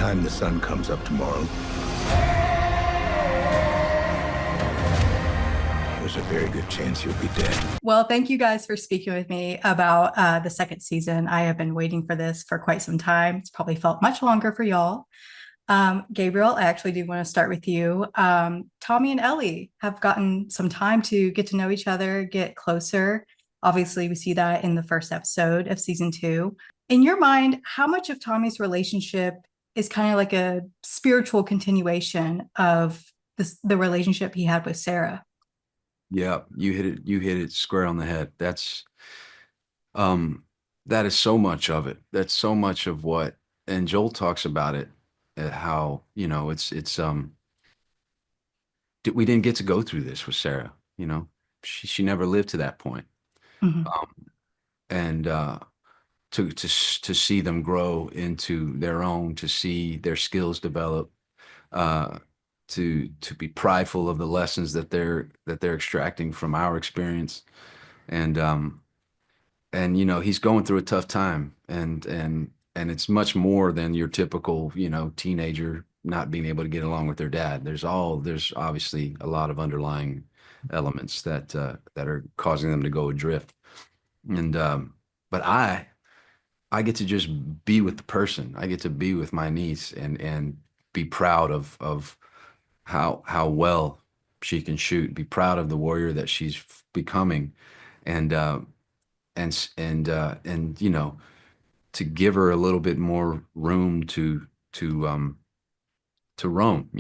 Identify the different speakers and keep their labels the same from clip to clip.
Speaker 1: time the sun comes up tomorrow, there's a very good chance you'll be dead.
Speaker 2: Well, thank you guys for speaking with me about the second season. I have been waiting for this for quite some time. It's probably felt much longer for y'all. Gabriel, I actually do want to start with you. Tommy and Ellie have gotten some time to get to know each other, get closer. Obviously, we see that in the first episode of season 2. In your mind, how much of Tommy's relationship is kind of like a spiritual continuation of the relationship he had with Sarah?
Speaker 3: Yeah, you hit it square on the head. That is so much of it. That's so much of what, and Joel talks about it, how, we didn't get to go through this with Sarah, she never lived to that point.
Speaker 2: Mhm.
Speaker 3: And to see them grow into their own, to see their skills develop, to be prideful of the lessons that they're extracting from our experience, and he's going through a tough time, and it's much more than your typical teenager not being able to get along with their dad. There's obviously a lot of underlying elements that are causing them to go adrift, and but I get to just be with the person. I get to be with my niece and be proud of how well she can shoot, be proud of the warrior that she's becoming, and to give her a little bit more room to roam,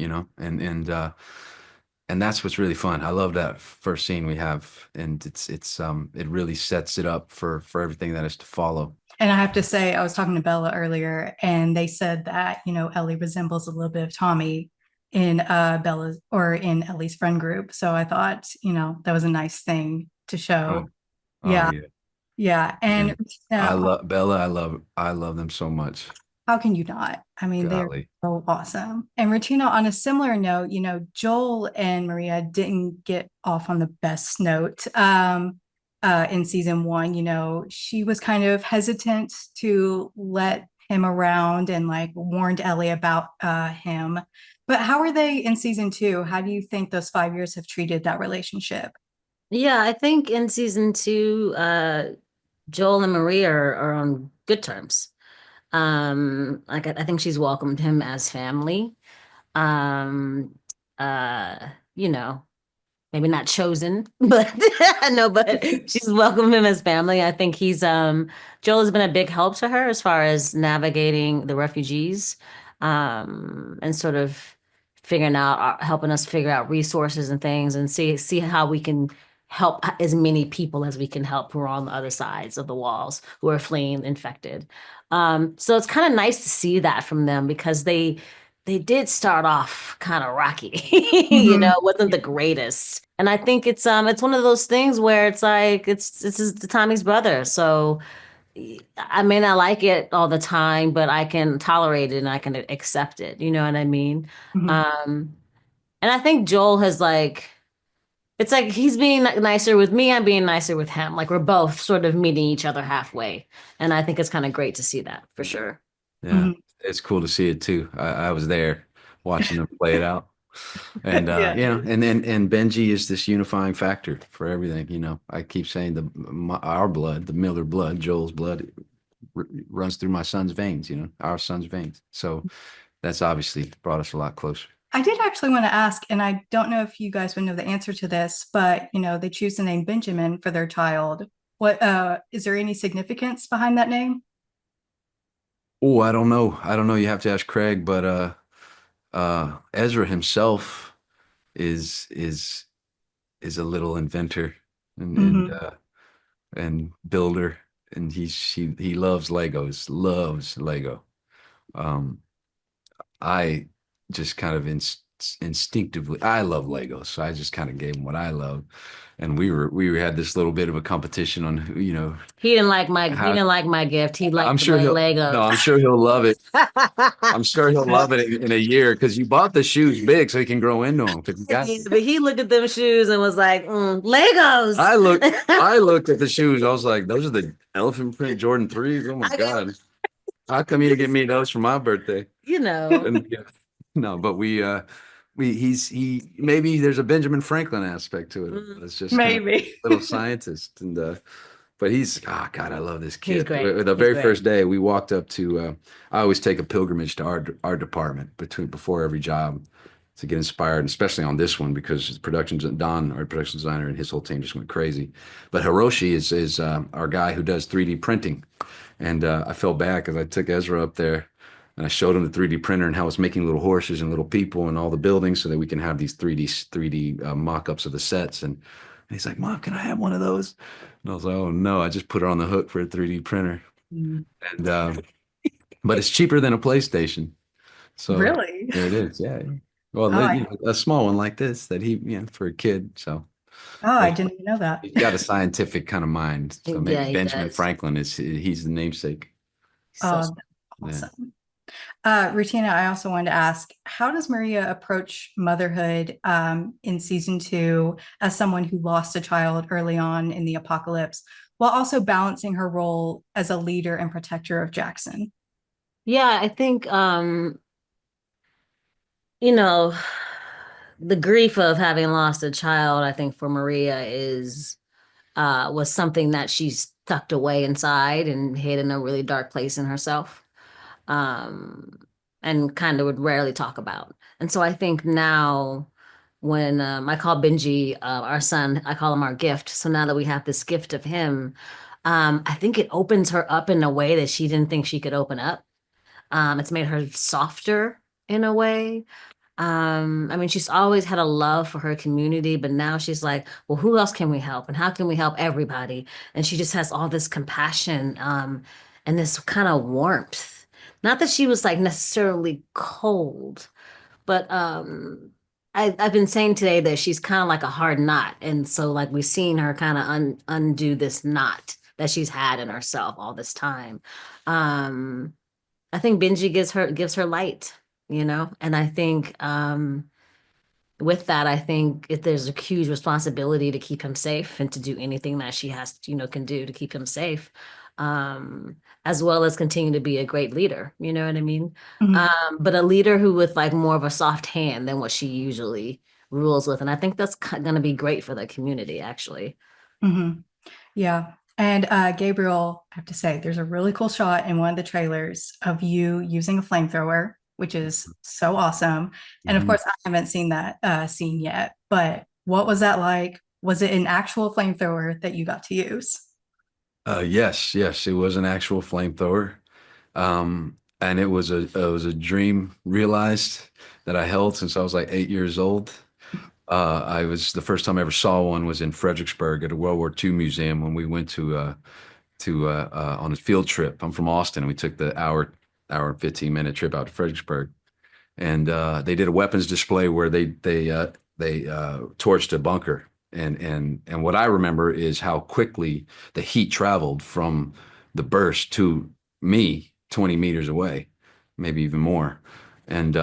Speaker 3: and that's what's really fun. I love that first scene we have, and it really sets it up for everything that is to follow.
Speaker 2: And I have to say, I was talking to Bella earlier, and they said that, Ellie resembles a little bit of Tommy in Bella's or in Ellie's friend group. So I thought, that was a nice thing to show.
Speaker 3: Oh
Speaker 2: Yeah.
Speaker 3: yeah.
Speaker 2: Yeah. And
Speaker 3: I love Bella. I love them so much.
Speaker 2: how can you not? I mean, they're
Speaker 3: Golly.
Speaker 2: so awesome. And Rutina, on a similar note, Joel and Maria didn't get off on the best note. In season 1, she was kind of hesitant to let him around and like warned Ellie about him. But how are they in season 2? How do you think those 5 years have treated that relationship?
Speaker 4: Yeah, I think in season 2, Joel and Maria are on good terms. Like I think she's welcomed him as family. Um, uh, you know, maybe not chosen, but no, but she's welcomed him as family. I think Joel has been a big help to her as far as navigating the refugees, and sort of helping us figure out resources and things, and see how we can help as many people as we can help who are on the other sides of the walls who are fleeing infected. So it's kind of nice to see that from them, because they did start off kind of rocky. It wasn't the greatest. And I think it's one of those things where it's like it's the Tommy's brother. So I may not like it all the time, but I can tolerate it and I can accept it. You know what I mean? And I think Joel has it's like he's being nicer with me, I'm being nicer with him. Like we're both sort of meeting each other halfway. And I think it's kind of great to see that for sure.
Speaker 3: Yeah, it's cool to see it too. I was there watching them play it out. And
Speaker 2: Yeah.
Speaker 3: and Benji is this unifying factor for everything. I keep saying our blood, the Miller blood, Joel's blood, runs through my son's veins. Our son's veins. So that's obviously brought us a lot closer.
Speaker 2: I did actually want to ask, and I don't know if you guys would know the answer to this, but they choose the name Benjamin for their child. What is there any significance behind that name?
Speaker 3: Oh, I don't know. You have to ask Craig, but Ezra himself is a little inventor and builder, and he loves loves Lego. I just kind of instinctively, I love Legos, so I just kind of gave him what I love, and we had this little bit of a competition on who,
Speaker 4: He didn't like my gift. He liked Legos.
Speaker 3: No, I'm sure he'll love it. I'm sure he'll love it in a year, because you bought the shoes big so he can grow into them.
Speaker 4: But he looked at them shoes and was like, Legos.
Speaker 3: I looked at the shoes. I was like, those are the elephant print Jordan 3s. Oh my God. How come you didn't get me those for my birthday?
Speaker 4: You know.
Speaker 3: And, yeah. No, but he maybe there's a Benjamin Franklin aspect to it. It's just kind of
Speaker 2: Maybe.
Speaker 3: little scientist, and but he's God, I love this
Speaker 4: He's
Speaker 3: kid.
Speaker 4: great.
Speaker 3: The
Speaker 4: He's
Speaker 3: very
Speaker 4: great.
Speaker 3: first day we walked up to, I always take a pilgrimage to our department before every job to get inspired, and especially on this one because the Don, our production designer, and his whole team just went crazy. But Hiroshi is our guy who does 3D printing, and I felt bad because I took Ezra up there and I showed him the 3D printer and how it's making little horses and little people and all the buildings so that we can have these 3D mock-ups of the sets. And he's like, Mom, can I have one of those? And I was like, oh no, I just put her on the hook for a 3D printer.
Speaker 2: Mm.
Speaker 3: And but it's cheaper than a PlayStation. So
Speaker 2: Really?
Speaker 3: there it is. Yeah. Well,
Speaker 2: Oh,
Speaker 3: a small one like this that for a kid. So
Speaker 2: I
Speaker 3: but
Speaker 2: didn't even know that.
Speaker 3: he's got a scientific kind of mind. So
Speaker 4: Yeah,
Speaker 3: maybe
Speaker 4: he
Speaker 3: Benjamin
Speaker 4: does.
Speaker 3: Franklin he's the namesake.
Speaker 4: So
Speaker 2: Oh,
Speaker 3: Yeah.
Speaker 2: awesome. Rutina, I also wanted to ask, how does Maria approach motherhood in season 2 as someone who lost a child early on in the apocalypse, while also balancing her role as a leader and protector of Jackson?
Speaker 4: yeah, I think you know, the grief of having lost a child, I think for Maria was something that she's tucked away inside and hid in a really dark place in herself. Um, and kind of would rarely talk about. And so I think now when I call Benji our son, I call him our gift. So now that we have this gift of him, I think it opens her up in a way that she didn't think she could open up. It's made her softer in a way. I mean, she's always had a love for her community, but now she's like, well, who else can we help? And how can we help everybody? And she just has all this compassion, and this kind of warmth. Not that she was like necessarily cold, but I've been saying today that she's kind of like a hard knot. And so like we've seen her kind of undo this knot that she's had in herself all this time. Um, I think Benji gives her light, and I think with that, I think if there's a huge responsibility to keep him safe and to do anything that she has, can do to keep him safe, as well as continue to be a great leader. You know what I mean?
Speaker 2: Mhm.
Speaker 4: But a leader who with like more of a soft hand than what she usually rules with, and I think that's going to be great for the community, actually.
Speaker 2: Mhm. Yeah. And Gabriel, I have to say, there's a really cool shot in one of the trailers of you using a flamethrower, which is so awesome. And of
Speaker 3: Mhm.
Speaker 2: course, I haven't seen that scene yet, but what was that like? Was it an actual flamethrower that you got to use?
Speaker 3: Yes, it was an actual flamethrower. And it was a dream realized that I held since I was like 8 years old. I was the first time I ever saw one was in Fredericksburg at a World War II museum when we went on a field trip. I'm from Austin, and we took the hour and 15-minute trip out to Fredericksburg, and they did a weapons display where they torched a bunker. And what I remember is how quickly the heat traveled from the burst to me 20 meters away, maybe even more. And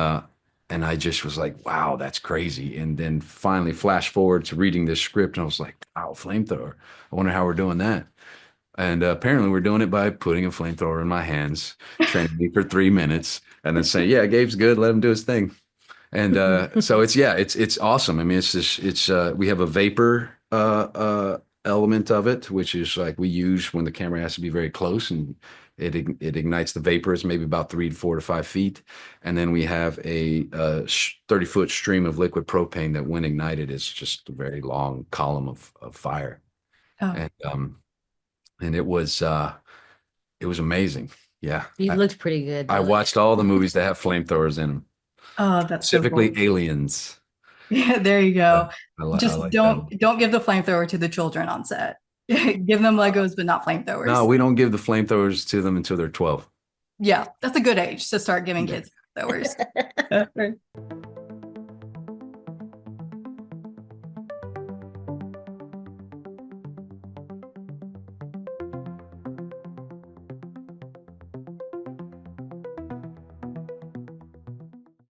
Speaker 3: and I just was like, wow, that's crazy. And then finally flash forward to reading this script, and I was like, wow, flamethrower. I wonder how we're doing that. And apparently we're doing it by putting a flamethrower in my hands, training me for 3 minutes, and then saying, yeah, Gabe's good, let him do his thing. And so it's awesome. I mean, we have a vapor element of it, which is like we use when the camera has to be very close, and it ignites the vapors maybe about 3 to 4 to 5 feet, and then we have a 30-foot stream of liquid propane that, when ignited, is just a very long column of fire.
Speaker 2: Oh,
Speaker 3: And it was amazing. Yeah,
Speaker 4: You looked pretty good,
Speaker 3: I
Speaker 4: though.
Speaker 3: watched all the movies that have flamethrowers in them,
Speaker 2: oh, that's so
Speaker 3: specifically
Speaker 2: cool.
Speaker 3: Aliens.
Speaker 2: Yeah, there you go.
Speaker 3: I
Speaker 2: Just
Speaker 3: like that one.
Speaker 2: don't give the flamethrower to the children on set. Give them Legos, but not
Speaker 3: No,
Speaker 2: flamethrowers.
Speaker 3: we don't give the flamethrowers to them until they're 12.
Speaker 2: Yeah, that's a good age to start giving
Speaker 3: Yeah.
Speaker 2: kids flamethrowers.